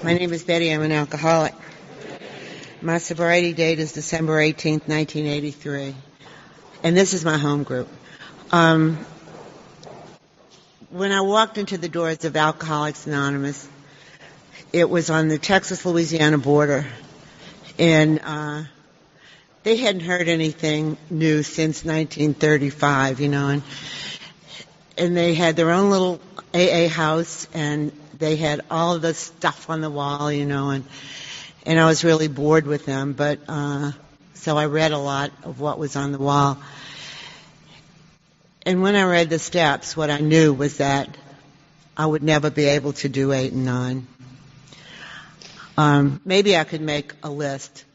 My name is Betty. I'm an alcoholic. My sobriety date is December 18th, 1983. And this is my home group. When I walked into the doors of Alcoholics Anonymous, it was on the Texas-Louisiana border. And they hadn't heard anything new since 1935, and they had their own little AA house, and they had all of the stuff on the wall, and I was really bored with them, but so I read a lot of what was on the wall. And when I read the steps, what I knew was that I would never be able to do 8 and 9. Maybe I could make a list,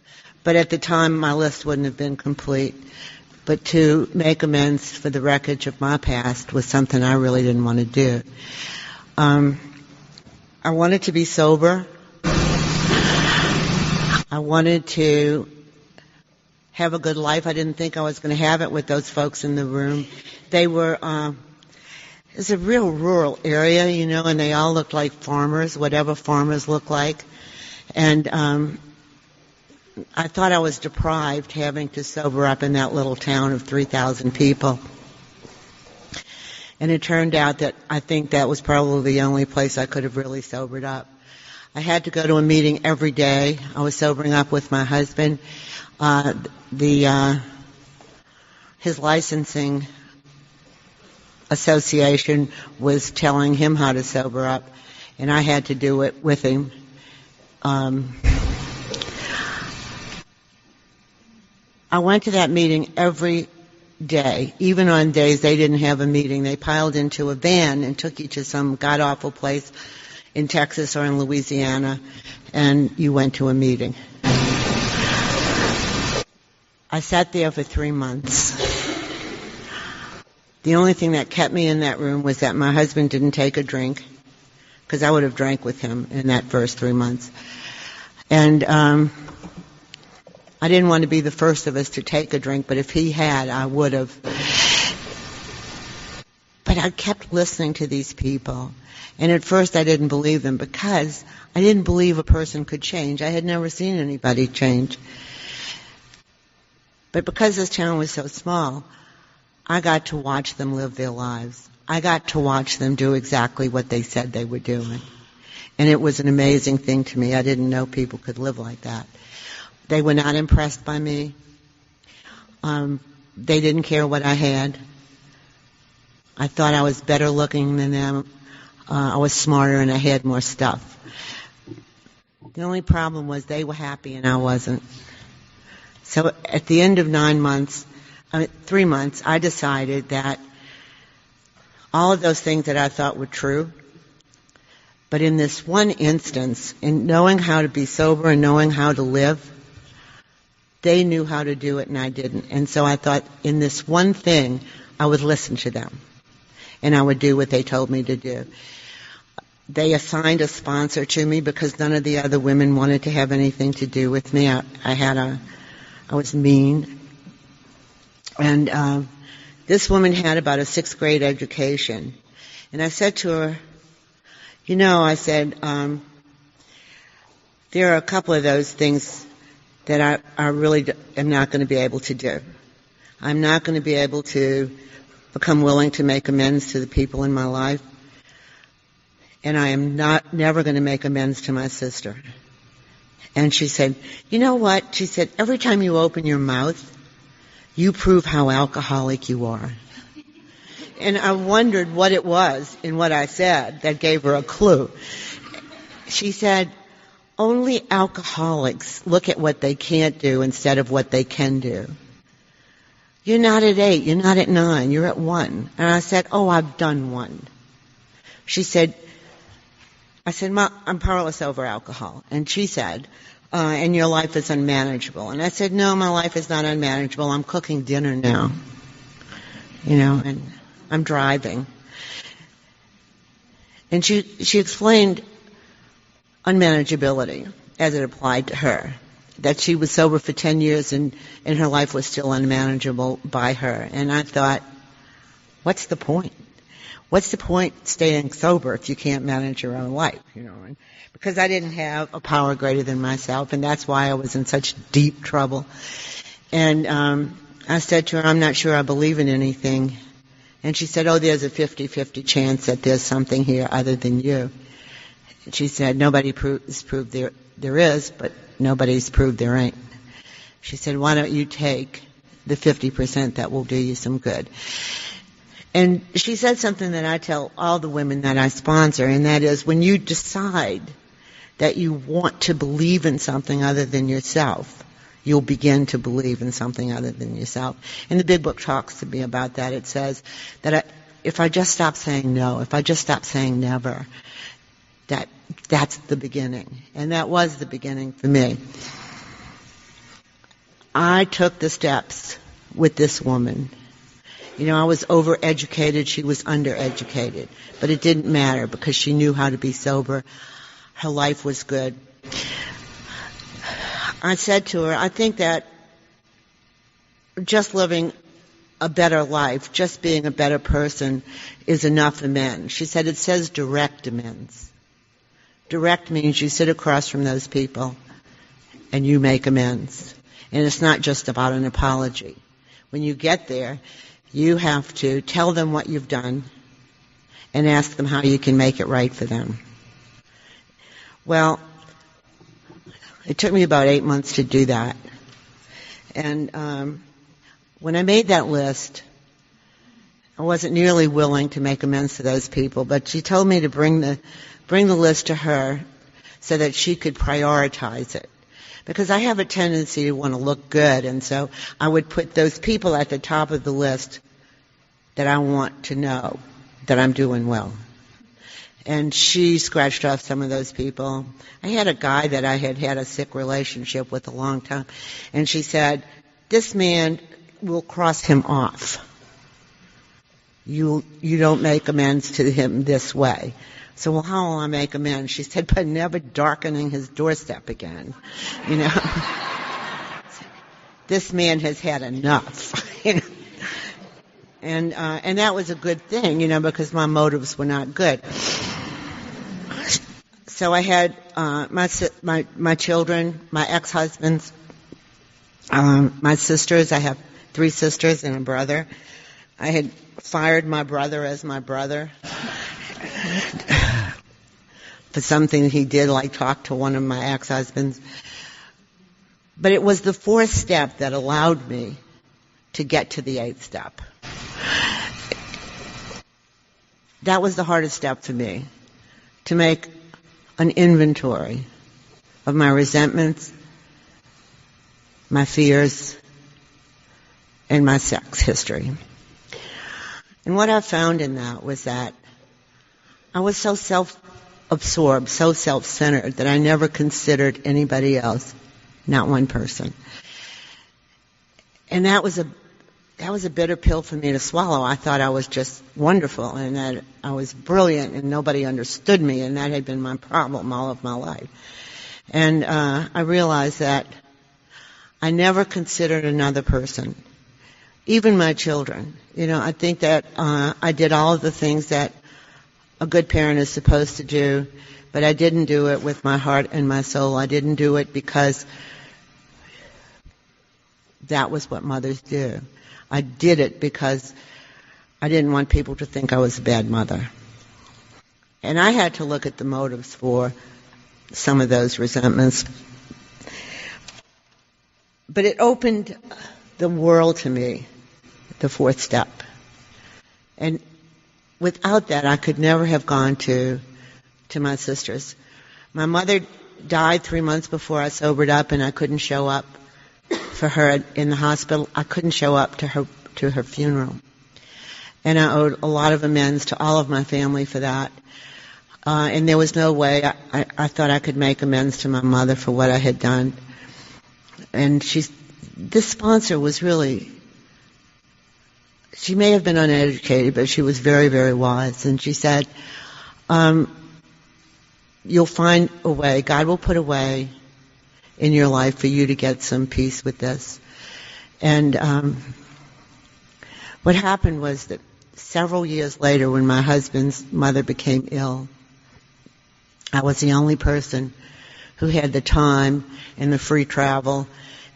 but at the time my list wouldn't have been complete. But to make amends for the wreckage of my past was something I really didn't want to do. I wanted to be sober. I wanted to have a good life. I didn't think I was going to have it with those folks in the room. They were, it's a real rural area, and they all looked like farmers, whatever farmers look like. And I thought I was deprived having to sober up in that little town of 3,000 people. And it turned out that I think that was probably the only place I could have really sobered up. I had to go to a meeting every day. I was sobering up with my husband. His licensing association was telling him how to sober up, and I had to do it with him. I went to that meeting every day, even on days they didn't have a meeting. They piled into a van and took you to some god-awful place in Texas or in Louisiana, and you went to a meeting. I sat there for 3 months. The only thing that kept me in that room was that my husband didn't take a drink, because I would have drank with him in that first 3 months. And I didn't want to be the first of us to take a drink, but if he had, I would have. But I kept listening to these people. And at first I didn't believe them because I didn't believe a person could change. I had never seen anybody change. But because this town was so small, I got to watch them live their lives. I got to watch them do exactly what they said they were doing. And it was an amazing thing to me. I didn't know people could live like that. They were not impressed by me. They didn't care what I had. I thought I was better looking than them. I was smarter and I had more stuff. The only problem was they were happy and I wasn't. So at the end of 3 months, I decided that all of those things that I thought were true, but in this one instance, in knowing how to be sober and knowing how to live, they knew how to do it and I didn't. And so I thought in this one thing, I would listen to them and I would do what they told me to do. They assigned a sponsor to me because none of the other women wanted to have anything to do with me. I was mean. And this woman had about a 6th grade education. And I said to her, I said, there are a couple of those things that I really am not going to be able to do. I'm not going to be able to become willing to make amends to the people in my life. And I am never going to make amends to my sister. And she said, you know what? She said, every time you open your mouth, you prove how alcoholic you are. And I wondered what it was in what I said that gave her a clue. She said, only alcoholics look at what they can't do instead of what they can do. You're not at 8, you're not at 9, you're at 1. And I said, oh, I've done 1. She said, Mom, I'm powerless over alcohol. And she said, and your life is unmanageable. And I said, no, my life is not unmanageable. I'm cooking dinner now. And I'm driving. And she explained unmanageability as it applied to her, that she was sober for 10 years and her life was still unmanageable by her. And I thought, what's the point? what's the point staying sober if you can't manage your own life, And because I didn't have a power greater than myself, and that's why I was in such deep trouble. And I said to her, I'm not sure I believe in anything. And she said, oh, there's a 50-50 chance that there's something here other than you. And she said, nobody has proved there is, but nobody's proved there ain't. She said, why don't you take the 50% that will do you some good? And she said something that I tell all the women that I sponsor, and that is, when you decide that you want to believe in something other than yourself, you'll begin to believe in something other than yourself. And the Big Book talks to me about that. It says that if I just stop saying no, if I just stop saying never, that's the beginning. And that was the beginning for me. I took the steps with this woman. I was overeducated, she was undereducated. But it didn't matter because she knew how to be sober. Her life was good. I said to her, I think that just living a better life, just being a better person is enough amends. She said, it says direct amends. Direct means you sit across from those people and you make amends. And it's not just about an apology. When you get there, you have to tell them what you've done and ask them how you can make it right for them. Well, it took me about 8 months to do that. And when I made that list, I wasn't nearly willing to make amends to those people, but she told me to bring the list to her so that she could prioritize it. Because I have a tendency to want to look good, and so I would put those people at the top of the list that I want to know that I'm doing well. And she scratched off some of those people. I had a guy that I had a sick relationship with a long time, and she said, this man will cross him off. You don't make amends to him this way. So, well, how will I make amends? She said, by never darkening his doorstep again. This man has had enough. And that was a good thing, because my motives were not good. So I had my children, my ex-husbands, my sisters. I have 3 sisters and a brother. I had fired my brother as my brother for something he did, like talk to one of my ex-husbands. But it was the 4th step that allowed me to get to the 8th step. That was the hardest step for me, to make an inventory of my resentments, my fears, and my sex history. And what I found in that was that I was so self-absorbed, so self-centered, that I never considered anybody else, not one person. And that was a bitter pill for me to swallow. I thought I was just wonderful and that I was brilliant and nobody understood me, and that had been my problem all of my life. And I realized that I never considered another person, even my children. I think that I did all of the things that a good parent is supposed to do, but I didn't do it with my heart and my soul. I didn't do it because that was what mothers do. I did it because I didn't want people to think I was a bad mother. And I had to look at the motives for some of those resentments. But it opened the world to me, the 4th step. And without that, I could never have gone to my sisters. My mother died 3 months before I sobered up, and I couldn't show up for her in the hospital. I couldn't show up to her funeral. And I owed a lot of amends to all of my family for that. And there was no way I thought I could make amends to my mother for what I had done. And this sponsor was really, she may have been uneducated, but she was very, very wise. And she said, you'll find a way, God will put a way in your life for you to get some peace with this. And what happened was that several years later, when my husband's mother became ill, I was the only person who had the time and the free travel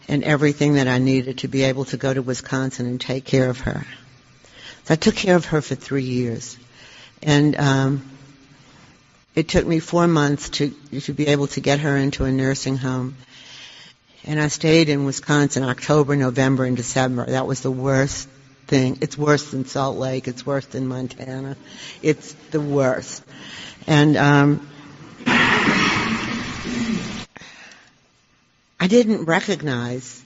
and everything that I needed to be able to go to Wisconsin and take care of her. So I took care of her for 3 years. And it took me 4 months to be able to get her into a nursing home. And I stayed in Wisconsin October, November, and December. That was the worst thing. It's worse than Salt Lake. It's worse than Montana. It's the worst. And I didn't recognize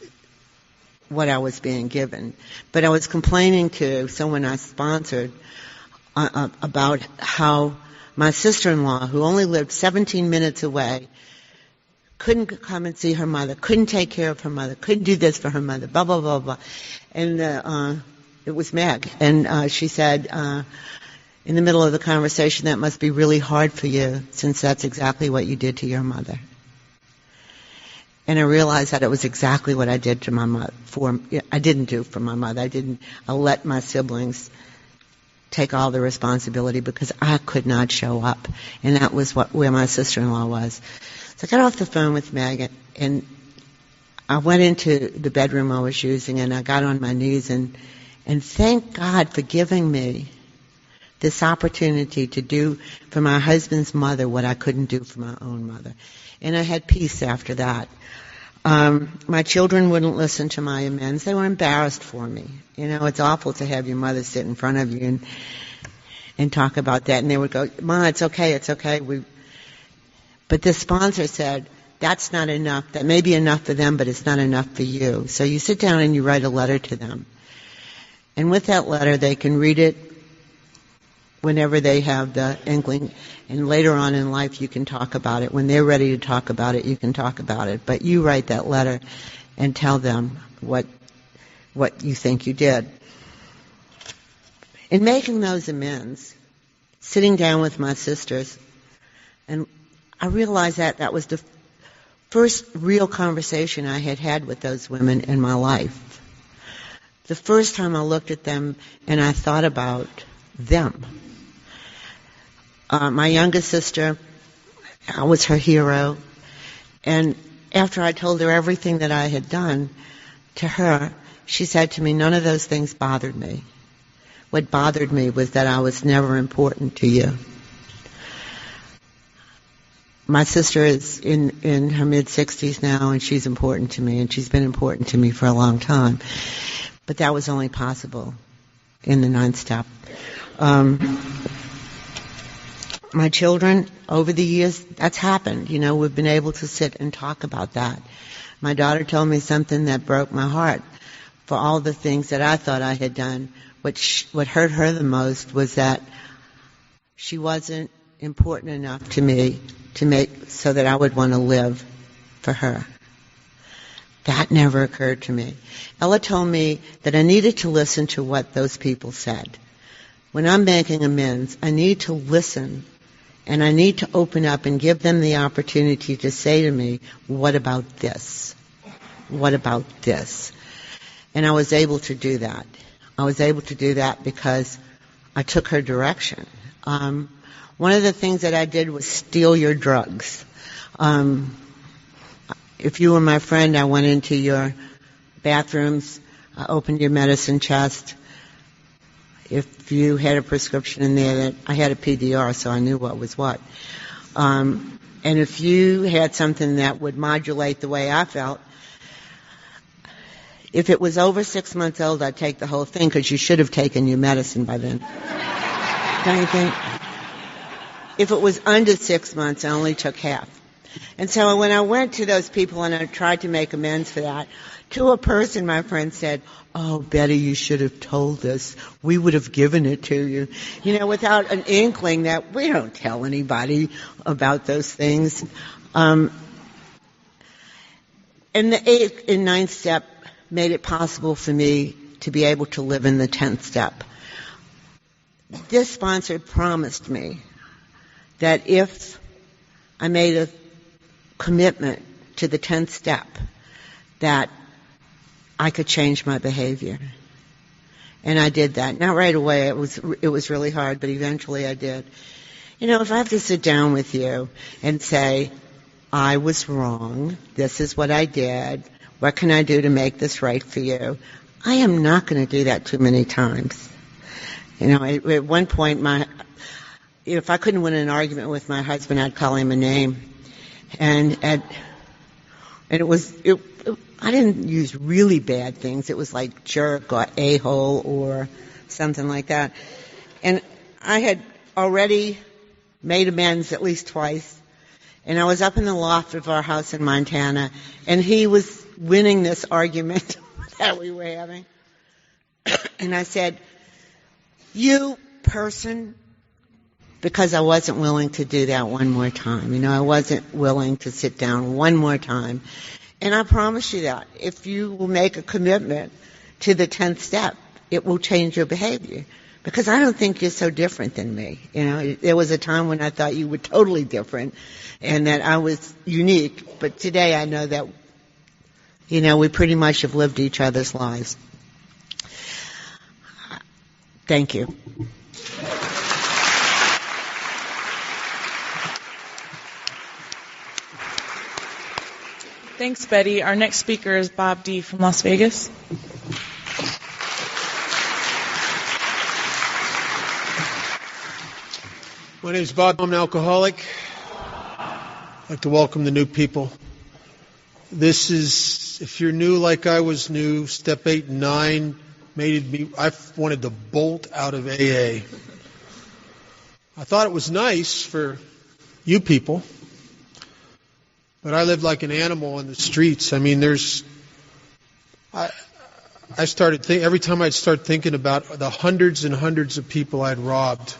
what I was being given, but I was complaining to someone I sponsored about how my sister-in-law, who only lived 17 minutes away, couldn't come and see her mother, couldn't take care of her mother, couldn't do this for her mother, blah, blah, blah, blah. And it was Meg. And she said, in the middle of the conversation, that must be really hard for you, since that's exactly what you did to your mother. And I realized that it was exactly what I did to my mother. I didn't do for my mother. I let my siblings take all the responsibility because I could not show up. And that was where my sister-in-law was. So I got off the phone with Meg, and I went into the bedroom I was using, and I got on my knees, and thank God for giving me this opportunity to do for my husband's mother what I couldn't do for my own mother. And I had peace after that. My children wouldn't listen to my amends. They were embarrassed for me. You know, it's awful to have your mother sit in front of you and talk about that. And they would go, "Ma, it's okay, it's okay." But the sponsor said, that's not enough. That may be enough for them, but it's not enough for you. So you sit down and you write a letter to them. And with that letter, they can read it whenever they have the inkling. And later on in life, you can talk about it. When they're ready to talk about it, you can talk about it. But you write that letter and tell them what you think you did. In making those amends, sitting down with my sisters, and I realized that was the first real conversation I had had with those women in my life. The first time I looked at them and I thought about them. My youngest sister, I was her hero. And after I told her everything that I had done to her, she said to me, "None of those things bothered me. What bothered me was that I was never important to you." My sister is in her mid-60s now, and she's important to me, and she's been important to me for a long time. But that was only possible in the 9th step. My children, over the years, that's happened. You know, we've been able to sit and talk about that. My daughter told me something that broke my heart. For all the things that I thought I had done, what hurt her the most was that she wasn't important enough to me to make so that I would want to live for her. That never occurred to me. Ella told me that I needed to listen to what those people said. When I'm making amends, I need to listen, and I need to open up and give them the opportunity to say to me, "What about this? What about this?" And I was able to do that. I was able to do that because I took her direction. One of the things that I did was steal your drugs. If you were my friend, I went into your bathrooms, I opened your medicine chest. If you had a prescription in there, that I had a PDR, so I knew what was what. And if you had something that would modulate the way I felt, if it was over 6 months old, I'd take the whole thing, because you should have taken your medicine by then. Don't you think? If it was under 6 months, I only took half. And so when I went to those people and I tried to make amends for that, to a person, my friend said, "Oh, Betty, you should have told us. We would have given it to you." You know, without an inkling that we don't tell anybody about those things. And the 8th and 9th step made it possible for me to be able to live in the 10th step. This sponsor promised me that if I made a commitment to the 10th step, that I could change my behavior. And I did that. Not right away. It was really hard, but eventually I did. You know, if I have to sit down with you and say, I was wrong, this is what I did, what can I do to make this right for you? I am not going to do that too many times. You know, at one point, if I couldn't win an argument with my husband, I'd call him a name. And I didn't use really bad things. It was like jerk or a-hole or something like that. And I had already made amends at least twice. And I was up in the loft of our house in Montana, and he was winning this argument that we were having. And I said, you person, because I wasn't willing to do that one more time. You know, I wasn't willing to sit down one more time. And I promise you that if you will make a commitment to the 10th step, it will change your behavior. Because I don't think you're so different than me. You know, there was a time when I thought you were totally different and that I was unique. But today I know that, you know, we pretty much have lived each other's lives. Thank you. Thanks, Betty. Our next speaker is Bob D. from Las Vegas. My name is Bob. I'm an alcoholic. I'd like to welcome the new people. This is, if you're new like I was new, step 8 and 9 I wanted to bolt out of AA. I thought it was nice for you people, but I lived like an animal in the streets. I mean, I started every time I'd start thinking about the hundreds and hundreds of people I'd robbed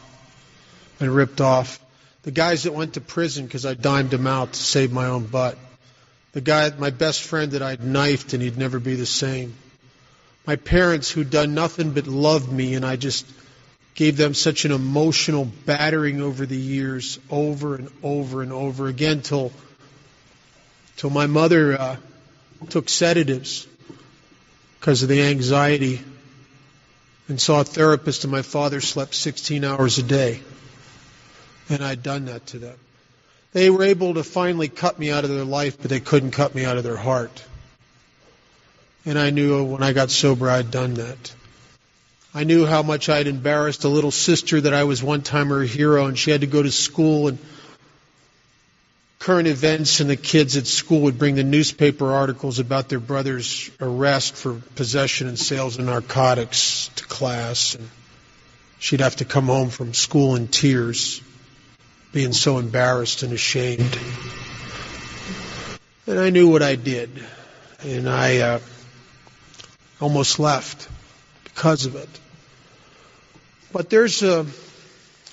and ripped off. The guys that went to prison because I dimed them out to save my own butt. The guy, my best friend that I'd knifed and he'd never be the same. My parents who'd done nothing but love me, and I just gave them such an emotional battering over the years, over and over and over again, till my mother took sedatives because of the anxiety and saw a therapist, and my father slept 16 hours a day. And I'd done that to them. They were able to finally cut me out of their life, but they couldn't cut me out of their heart. And I knew when I got sober I'd done that. I knew how much I'd embarrassed a little sister that I was one time her hero, and she had to go to school, and current events, and the kids at school would bring the newspaper articles about their brother's arrest for possession and sales of narcotics to class, and she'd have to come home from school in tears, being so embarrassed and ashamed. And I knew what I did, and I almost left because of it. But there's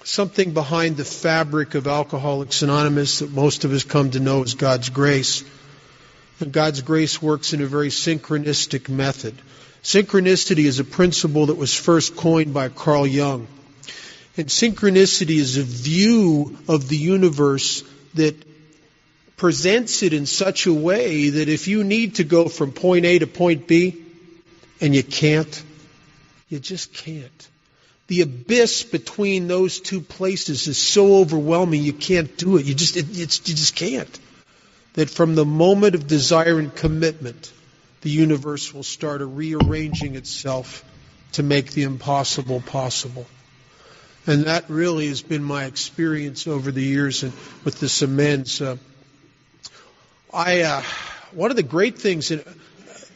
something behind the fabric of Alcoholics Anonymous that most of us come to know as God's grace. And God's grace works in a very synchronistic method. Synchronicity is a principle that was first coined by Carl Jung. And synchronicity is a view of the universe that presents it in such a way that if you need to go from point A to point B and you can't, you just can't. The abyss between those two places is so overwhelming you can't do it. You just can't. That from the moment of desire and commitment, the universe will start rearranging itself to make the impossible possible. And that really has been my experience over the years and with this amends. One of the great things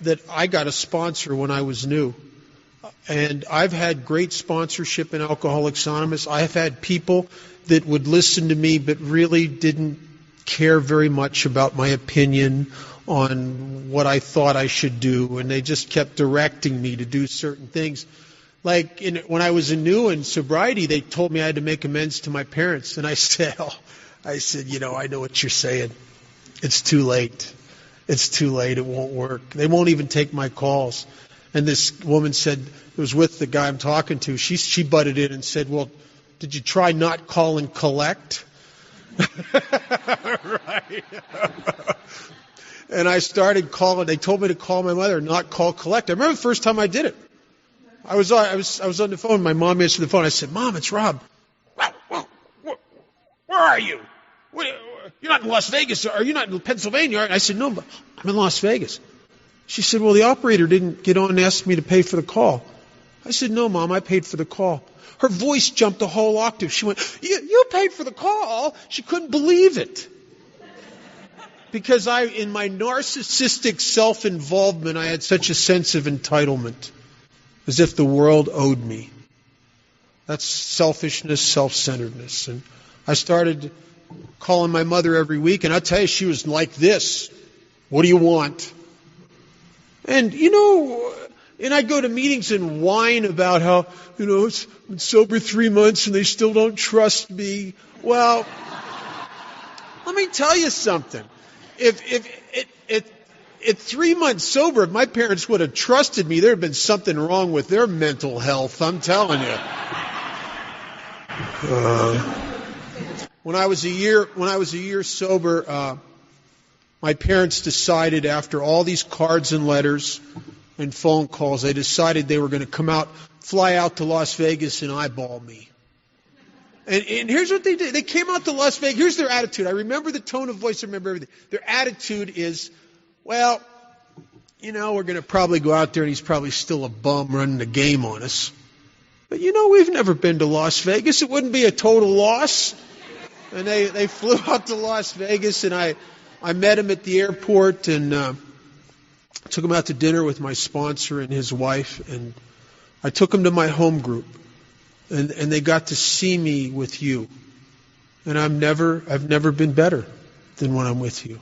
that I got a sponsor when I was new. And I've had great sponsorship in Alcoholics Anonymous. I have had people that would listen to me but really didn't care very much about my opinion on what I thought I should do. And they just kept directing me to do certain things. Like when I was new in sobriety, they told me I had to make amends to my parents. And I said, I know what you're saying. It's too late. It's too late. It won't work. They won't even take my calls. And this woman said, it was with the guy I'm talking to, she butted in and said, well, did you try not call and collect? Right. And I started calling. They told me to call my mother, not call collect. I remember the first time I did it. I was on the phone. My mom answered the phone. I said, Mom, it's Rob. Well, where are you? You're not in Las Vegas. Are you not in Pennsylvania? I said, no, but I'm in Las Vegas. She said, well, the operator didn't get on and ask me to pay for the call. I said, no, Mom, I paid for the call. Her voice jumped a whole octave. She went, you paid for the call? She couldn't believe it. Because in my narcissistic self-involvement, I had such a sense of entitlement, as if the world owed me. That's selfishness, self-centeredness. And I started calling my mother every week, and I tell you, she was like this. What do you want? And, and I go to meetings and whine about how, it's been sober 3 months and they still don't trust me. Well, let me tell you something. If 3 months sober, if my parents would have trusted me, there would have been something wrong with their mental health, I'm telling you. When I was a year sober, my parents decided, after all these cards and letters and phone calls, they decided they were going to fly out to Las Vegas and eyeball me. And here's what they did. They came out to Las Vegas. Here's their attitude. I remember the tone of voice. I remember everything. Their attitude is, well, we're going to probably go out there and he's probably still a bum running the game on us. But we've never been to Las Vegas. It wouldn't be a total loss. And they flew out to Las Vegas, and I met him at the airport and took him out to dinner with my sponsor and his wife, and I took him to my home group, and they got to see me with you. And I've never been better than when I'm with you.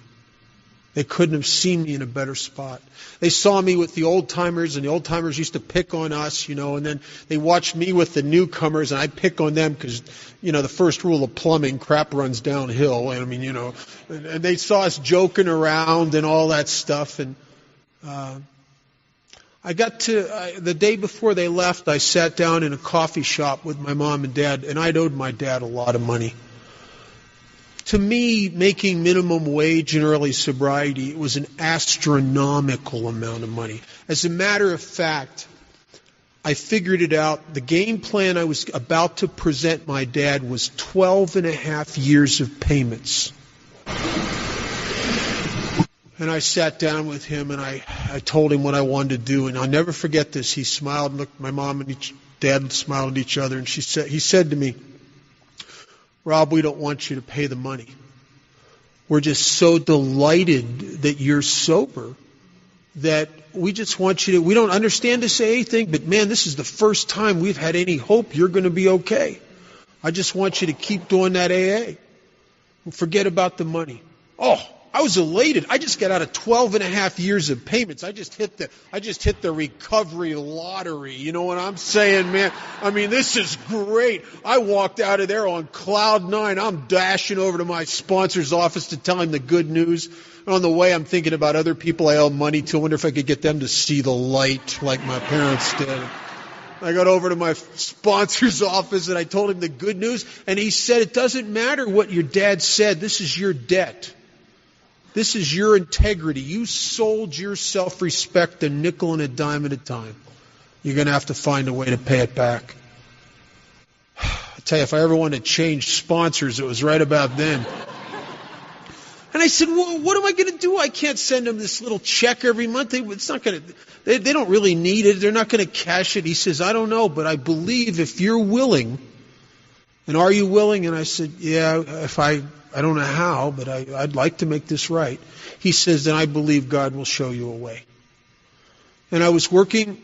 They couldn't have seen me in a better spot. They saw me with the old-timers, and the old-timers used to pick on us, and then they watched me with the newcomers, and I pick on them because, the first rule of plumbing, crap runs downhill. And and they saw us joking around and all that stuff. And the day before they left, I sat down in a coffee shop with my mom and dad, and I'd owed my dad a lot of money. To me, making minimum wage in early sobriety was an astronomical amount of money. As a matter of fact, I figured it out. The game plan I was about to present my dad was 12 and a half years of payments. And I sat down with him and I told him what I wanted to do. And I'll never forget this. He smiled and looked, my mom and dad smiled at each other. And he said to me, Rob, we don't want you to pay the money. We're just so delighted that you're sober that we just want you to, we don't understand to say anything, but man, this is the first time we've had any hope you're going to be okay. I just want you to keep doing that AA. Forget about the money. Oh, I was elated. I just got out of 12 and a half years of payments. I just hit the recovery lottery. You know what I'm saying, man? This is great. I walked out of there on cloud 9. I'm dashing over to my sponsor's office to tell him the good news. And on the way, I'm thinking about other people I owe money to. I wonder if I could get them to see the light like my parents did. I got over to my sponsor's office and I told him the good news. And he said, it doesn't matter what your dad said. This is your debt. This is your integrity. You sold your self-respect a nickel and a dime at a time. You're going to have to find a way to pay it back. I tell you, if I ever wanted to change sponsors, it was right about then. And I said, well, what am I going to do? I can't send them this little check every month. It's not going to. They don't really need it. They're not going to cash it. He says, I don't know, but I believe if you're willing. And are you willing? And I said, yeah, I don't know how, but I'd like to make this right. He says, then I believe God will show you a way. And I was working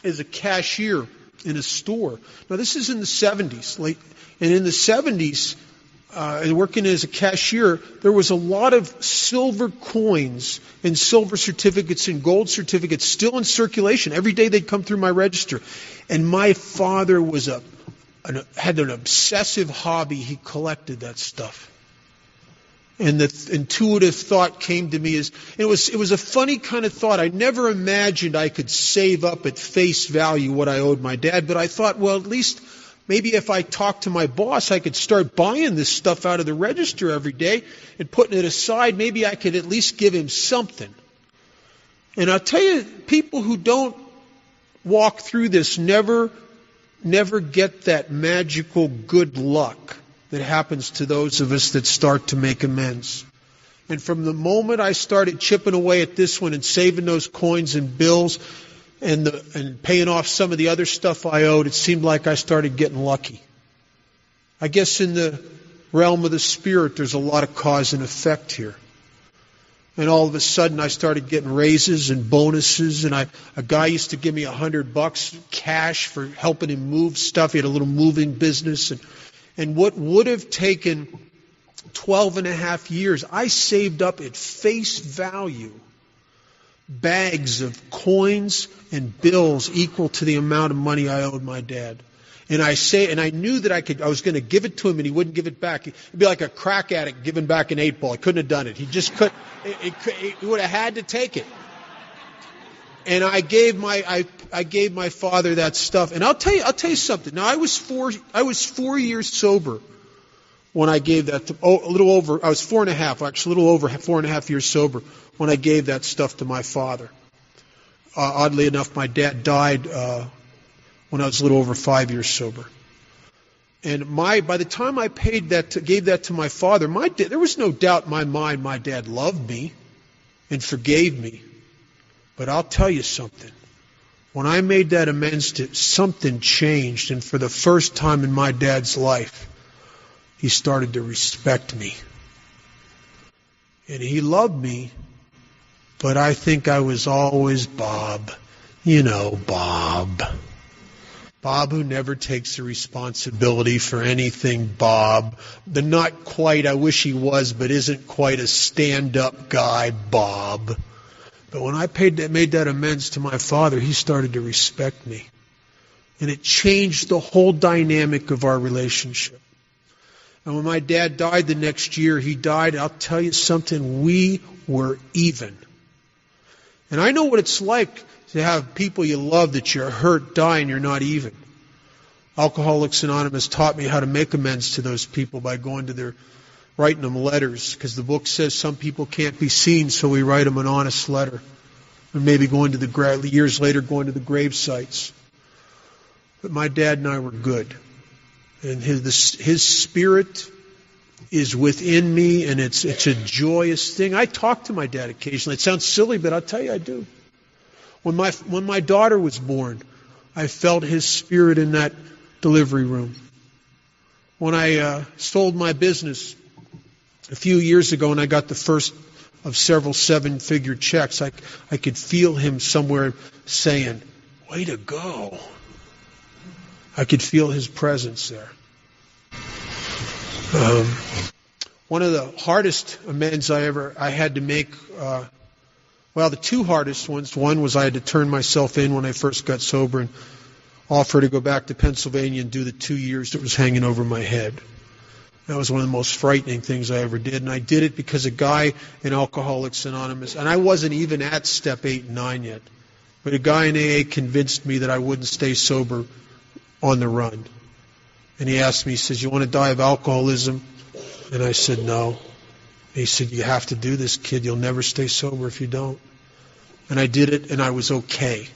as a cashier in a store. Now, this is in the 70s. And in the 70s, and working as a cashier, there was a lot of silver coins and silver certificates and gold certificates still in circulation. Every day they'd come through my register. And my father had an obsessive hobby. He collected that stuff. And the intuitive thought came to me it was a funny kind of thought. I never imagined I could save up at face value what I owed my dad, but I thought, well, at least maybe if I talked to my boss, I could start buying this stuff out of the register every day and putting it aside. Maybe I could at least give him something. And I'll tell you, people who don't walk through this never get that magical good luck that happens to those of us that start to make amends. And from the moment I started chipping away at this one and saving those coins and bills and paying off some of the other stuff I owed, it seemed like I started getting lucky. I guess in the realm of the spirit, there's a lot of cause and effect here. And all of a sudden, I started getting raises and bonuses. And a guy used to give me $100 cash for helping him move stuff. He had a little moving business. And what would have taken 12 and a half years, I saved up at face value bags of coins and bills equal to the amount of money I owed my dad. And I knew that I was going to give it to him and he wouldn't give it back. It'd be like a crack addict giving back an 8-ball. I couldn't have done it. He just couldn't. He would have had to take it. And I gave my father that stuff. And I'll tell you something. Now I was 4 years sober when I gave that to, a little over, I was 4.5, actually a little over 4.5 years sober when I gave that stuff to my father. Oddly enough, my dad died when I was a little over 5 years sober. And by the time I gave that to my father, there was no doubt in my mind my dad loved me and forgave me. But I'll tell you something. When I made that amends, something changed. And for the first time in my dad's life, he started to respect me. And he loved me, but I think I was always Bob. You know, Bob. Bob who never takes the responsibility for anything, Bob. The not quite, I wish he was, but isn't quite a stand-up guy, Bob. But when I made that amends to my father, he started to respect me. And it changed the whole dynamic of our relationship. And when my dad died the next year, he died, I'll tell you something, we were even. And I know what it's like to have people you love that you're hurt die and you're not even. Alcoholics Anonymous taught me how to make amends to those people by writing them letters, because the book says some people can't be seen, so we write them an honest letter. And maybe years later going to the grave sites. But my dad and I were good. And his spirit is within me, and it's a joyous thing. I talk to my dad occasionally. It sounds silly, but I'll tell you I do. When my daughter was born, I felt his spirit in that delivery room. When I sold my business a few years ago and I got the first of several 7-figure checks, I could feel him somewhere saying, "Way to go." I could feel his presence there. One of the hardest amends I had to make, the two hardest ones. One was I had to turn myself in when I first got sober and offer to go back to Pennsylvania and do the 2 years that was hanging over my head. That was one of the most frightening things I ever did. And I did it because a guy in Alcoholics Anonymous, and I wasn't even at step 8 and 9 yet, but a guy in AA convinced me that I wouldn't stay sober on the run. And he asked me, he says, "You want to die of alcoholism?" And I said, "No." And he said, "You have to do this, kid. You'll never stay sober if you don't." And I did it, and I was okay.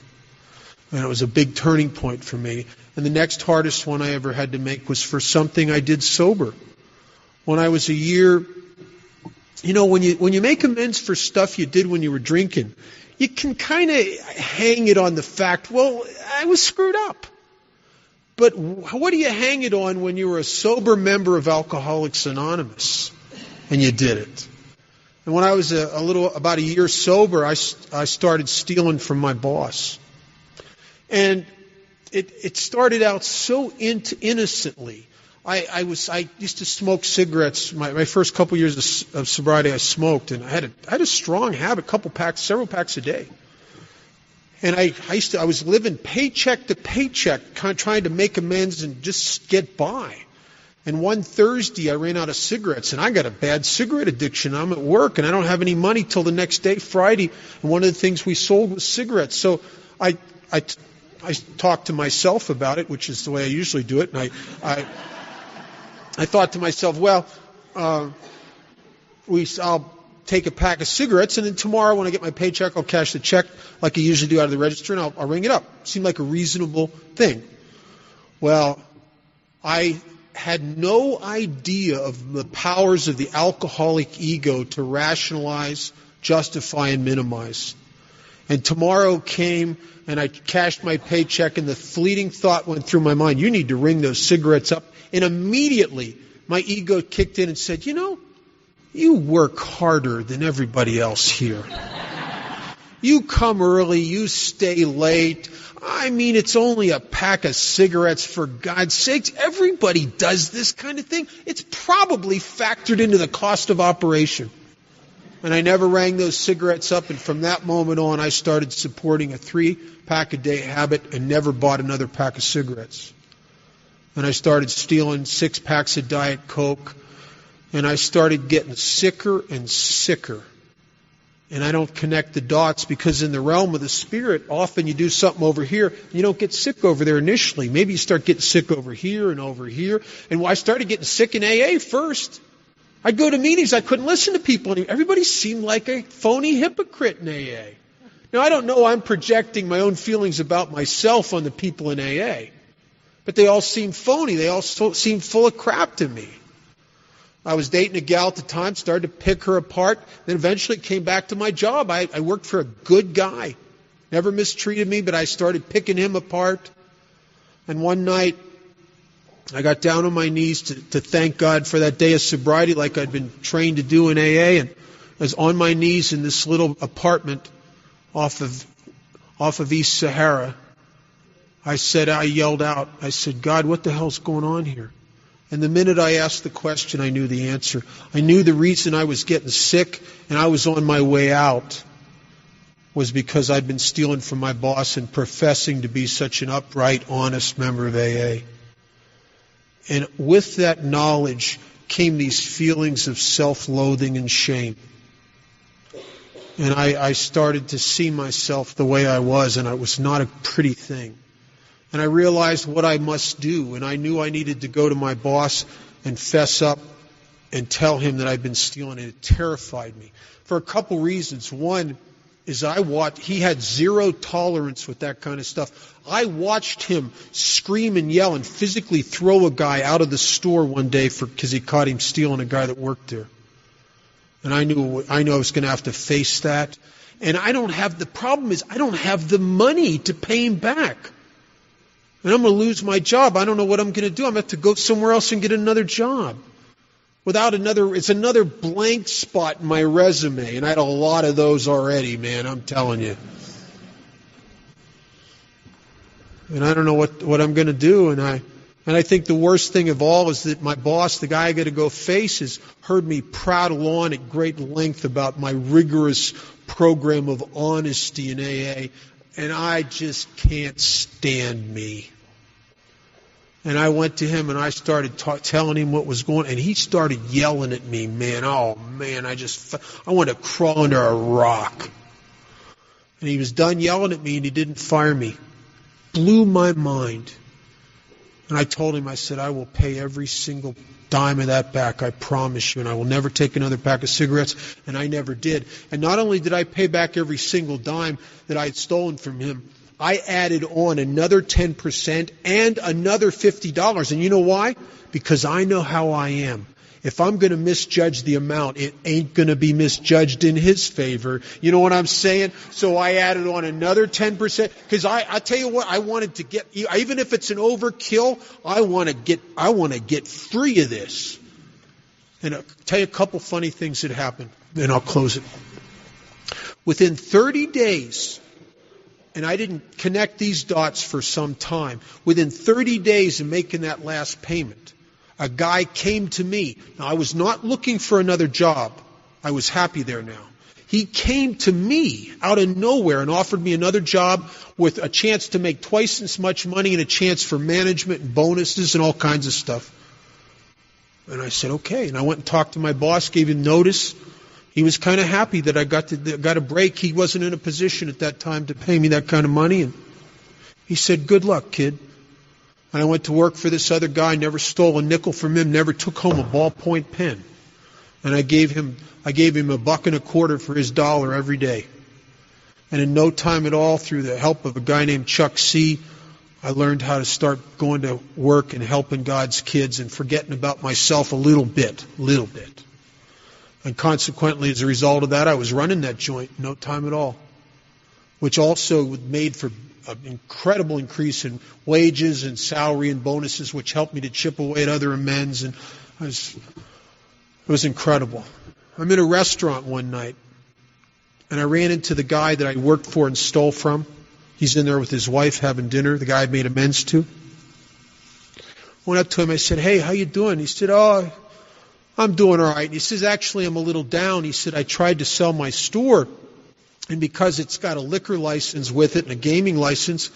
And it was a big turning point for me. And the next hardest one I ever had to make was for something I did sober. When I was a year, when you make amends for stuff you did when you were drinking, you can kind of hang it on the fact, well, I was screwed up. But what do you hang it on when you were a sober member of Alcoholics Anonymous and you did it? And when I was about a year sober, I started stealing from my boss. And it started out so innocently. I used to smoke cigarettes. My first couple years of sobriety, I smoked, and I had a strong habit, several packs a day. And I was living paycheck to paycheck, trying to make amends and just get by. And one Thursday, I ran out of cigarettes, and I got a bad cigarette addiction. I'm at work, and I don't have any money till the next day, Friday. And one of the things we sold was cigarettes. So I talked to myself about it, which is the way I usually do it. And I thought to myself, well, I'll take a pack of cigarettes, and then tomorrow when I get my paycheck, I'll cash the check like I usually do out of the register, and I'll ring it up. Seemed like a reasonable thing. Well, I had no idea of the powers of the alcoholic ego to rationalize, justify, and minimize. And tomorrow came, and I cashed my paycheck, and the fleeting thought went through my mind, you need to ring those cigarettes up. And immediately, my ego kicked in and said, you work harder than everybody else here. You come early, you stay late. I mean, it's only a pack of cigarettes, for God's sakes. Everybody does this kind of thing. It's probably factored into the cost of operation. And I never rang those cigarettes up, and from that moment on, I started supporting a 3-pack-a-day habit and never bought another pack of cigarettes. And I started stealing 6 packs of Diet Coke, and I started getting sicker and sicker. And I don't connect the dots because in the realm of the spirit, often you do something over here, and you don't get sick over there initially. Maybe you start getting sick over here and over here. And I started getting sick in AA first. I'd go to meetings, I couldn't listen to people anymore. Everybody seemed like a phony hypocrite in AA. Now, I don't know, I'm projecting my own feelings about myself on the people in AA. But they all seemed phony. They all seemed full of crap to me. I was dating a gal at the time, started to pick her apart, then eventually came back to my job. I worked for a good guy. Never mistreated me, but I started picking him apart. And one night, I got down on my knees to thank God for that day of sobriety like I'd been trained to do in AA. And I was on my knees in this little apartment off of East Sahara. I yelled out, I said, God, what the hell's going on here? And the minute I asked the question, I knew the answer. I knew the reason I was getting sick and I was on my way out was because I'd been stealing from my boss and professing to be such an upright, honest member of AA. And with that knowledge came these feelings of self-loathing and shame. And I started to see myself the way I was, and it was not a pretty thing. And I realized what I must do, and I knew I needed to go to my boss and fess up and tell him that I'd been stealing, and it terrified me. For a couple reasons. One is he had zero tolerance with that kind of stuff. I watched him scream and yell and physically throw a guy out of the store one day because he caught him stealing a guy that worked there. And I knew I was going to have to face that. And the problem is I don't have the money to pay him back. And I'm going to lose my job. I don't know what I'm going to do. I'm going to have to go somewhere else and get another job. It's another blank spot in my resume. And I had a lot of those already, man, I'm telling you. And I don't know what I'm going to do. And I think the worst thing of all is that my boss, the guy I got to go face, has heard me prattle on at great length about my rigorous program of honesty in AA. And I just can't stand me. And I went to him and I started telling him what was going on. And he started yelling at me, man. Oh, man, I wanted to crawl under a rock. And he was done yelling at me and he didn't fire me. Blew my mind. And I told him, I said, I will pay every single dime of that back, I promise you, and I will never take another pack of cigarettes, and I never did. And not only did I pay back every single dime that I had stolen from him, I added on another 10% and another $50. And you know why? Because I know how I am. If I'm going to misjudge the amount, it ain't going to be misjudged in his favor. You know what I'm saying? So I added on another 10%. Because I tell you what, I wanted to get, even if it's an overkill, I want to get free of this. And I'll tell you a couple funny things that happened, and I'll close it. Within 30 days, and I didn't connect these dots for some time, within 30 days of making that last payment, a guy came to me. Now, I was not looking for another job. I was happy there now. He came to me out of nowhere and offered me another job with a chance to make twice as much money and a chance for management and bonuses and all kinds of stuff. And I said, okay. And I went and talked to my boss, gave him notice. He was kind of happy that I got a break. He wasn't in a position at that time to pay me that kind of money. And he said, good luck, kid. And I went to work for this other guy, never stole a nickel from him, never took home a ballpoint pen. And I gave him $1.25 for his dollar every day. And in no time at all, through the help of a guy named Chuck C., I learned how to start going to work and helping God's kids and forgetting about myself a little bit. And consequently, as a result of that, I was running that joint in no time at all, which also made for an incredible increase in wages and salary and bonuses, which helped me to chip away at other amends. And it was incredible. I'm in a restaurant one night, and I ran into the guy that I worked for and stole from. He's in there with his wife having dinner, the guy I made amends to. I went up to him, I said, "Hey, how you doing?" He said, "Oh, I'm doing all right." And he says, "Actually, I'm a little down." He said, "I tried to sell my store, and because it's got a liquor license with it and a gaming license,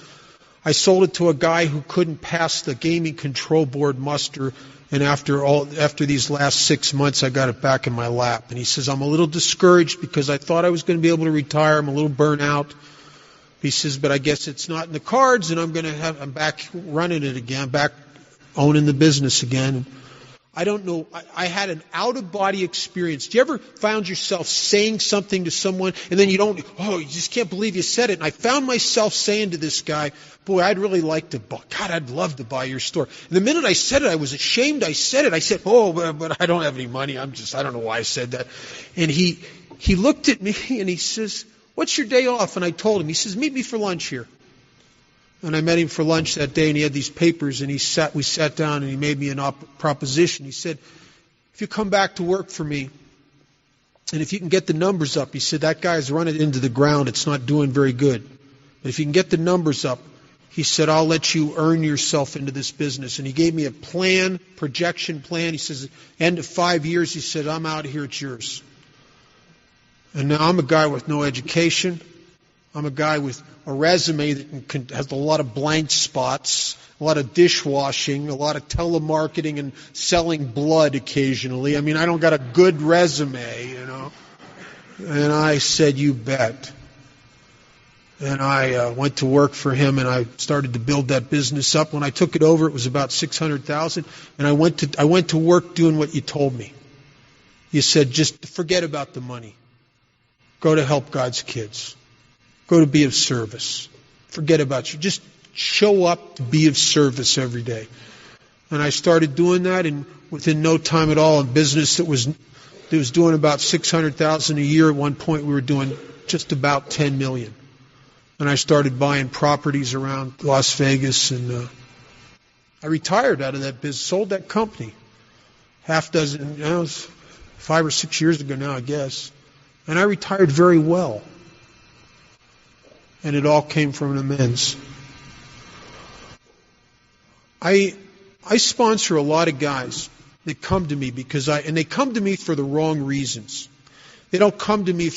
I sold it to a guy who couldn't pass the gaming control board muster, and after these last 6 months, I got it back in my lap." And he says, "I'm a little discouraged because I thought I was going to be able to retire. I'm a little burnt out." He says, "But I guess it's not in the cards, and I'm back running it again, back owning the business again." And I don't know, I had an out-of-body experience. Do you ever found yourself saying something to someone, and then you just can't believe you said it? And I found myself saying to this guy, "Boy, I'd really like to I'd love to buy your store." And the minute I said it, I was ashamed I said it. I said, "Oh, but I don't have any money. I don't know why I said that." And he looked at me, and he says, "What's your day off?" And I told him. He says, "Meet me for lunch here." And I met him for lunch that day, and he had these papers, and we sat down, and he made me a proposition. He said, "If you come back to work for me, and if you can get the numbers up," he said, "that guy's running into the ground. It's not doing very good. But if you can get the numbers up," he said, "I'll let you earn yourself into this business." And he gave me a projection plan. He says, end of 5 years, he said, "I'm out of here, it's yours." And now I'm a guy with no education. I'm a guy with a resume that has a lot of blank spots, a lot of dishwashing, a lot of telemarketing and selling blood occasionally. I mean, I don't got a good resume, you know. And I said, "You bet." And I went to work for him, and I started to build that business up. When I took it over, it was about $600,000, and I went to work doing what you told me. You said, "Just forget about the money. Go to help God's kids. Go to be of service. Forget about you. Just show up to be of service every day." And I started doing that, and within no time at all, a business that was doing about $600,000 a year. At one point, we were doing just about $10 million. And I started buying properties around Las Vegas, and I retired out of that business, sold that company. It was 5 or 6 years ago now, I guess. And I retired very well. And it all came from an amends. I sponsor a lot of guys that come to me and they come to me for the wrong reasons. They don't come to me,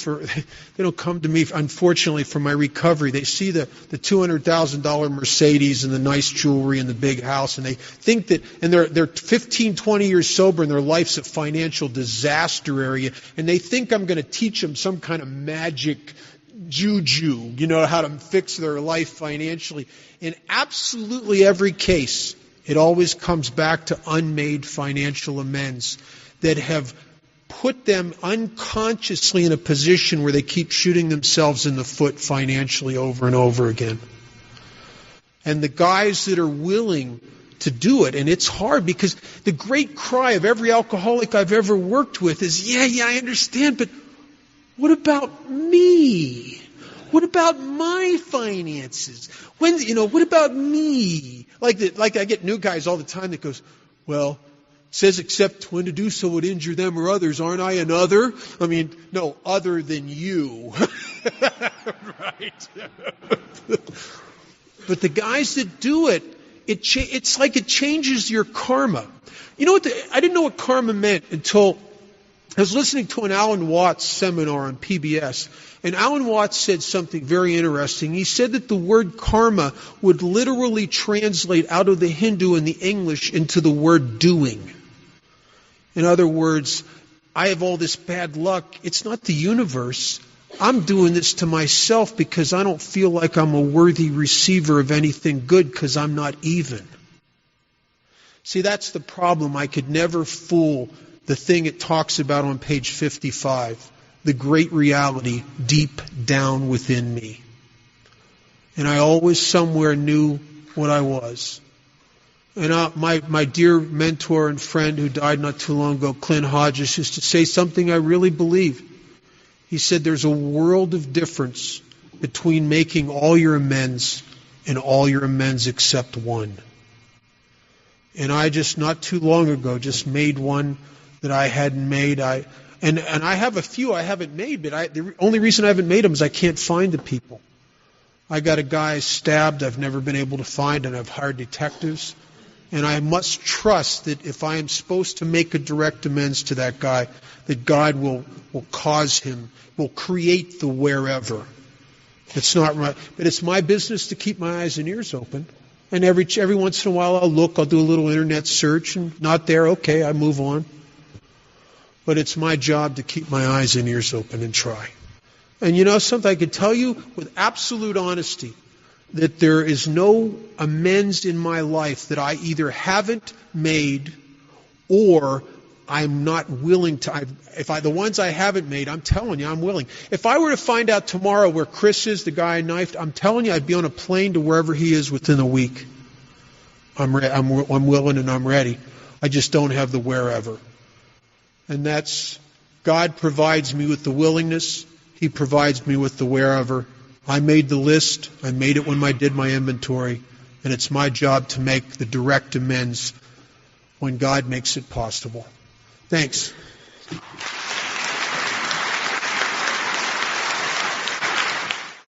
unfortunately, for my recovery. They see the $200,000 Mercedes and the nice jewelry and the big house, and they think that, and they're 15, 20 years sober, and their life's a financial disaster area, and they think I'm going to teach them some kind of magic juju, how to fix their life financially. In absolutely every case, it always comes back to unmade financial amends that have put them unconsciously in a position where they keep shooting themselves in the foot financially over and over again. And the guys that are willing to do it, and it's hard because the great cry of every alcoholic I've ever worked with is, yeah, I understand, but what about me? What about my finances? What about me? Like I get new guys all the time that goes, "Well, it says except when to do so would injure them or others. Aren't I another?" I mean, no, other than you. Right. But the guys that do it, it's like it changes your karma. You know what? I didn't know what karma meant until I was listening to an Alan Watts seminar on PBS, and Alan Watts said something very interesting. He said that the word karma would literally translate out of the Hindu and the English into the word doing. In other words, I have all this bad luck. It's not the universe. I'm doing this to myself because I don't feel like I'm a worthy receiver of anything good because I'm not even. See, that's the problem. I could never fool the thing it talks about on page 55, the great reality deep down within me. And I always somewhere knew what I was. And my dear mentor and friend who died not too long ago, Clint Hodges, used to say something I really believe. He said there's a world of difference between making all your amends and all your amends except one. And I just not too long ago just made one that I hadn't made. And I have a few I haven't made, but the only reason I haven't made them is I can't find the people. I got a guy stabbed I've never been able to find, and I've hired detectives. And I must trust that if I am supposed to make a direct amends to that guy, that God will cause him, will create the wherever. It's not right, but it's my business to keep my eyes and ears open. And every once in a while I'll do a little internet search, and not there, okay, I move on. But it's my job to keep my eyes and ears open and try. And you know something, I can tell you with absolute honesty that there is no amends in my life that I either haven't made or I'm not willing to. The ones I haven't made, I'm telling you, I'm willing. If I were to find out tomorrow where Chris is, the guy I knifed, I'm telling you, I'd be on a plane to wherever he is within a week. I'm willing and I'm ready. I just don't have the wherever. And that's, God provides me with the willingness. He provides me with the wherever. I made the list. I made it when I did my inventory. And it's my job to make the direct amends when God makes it possible. Thanks.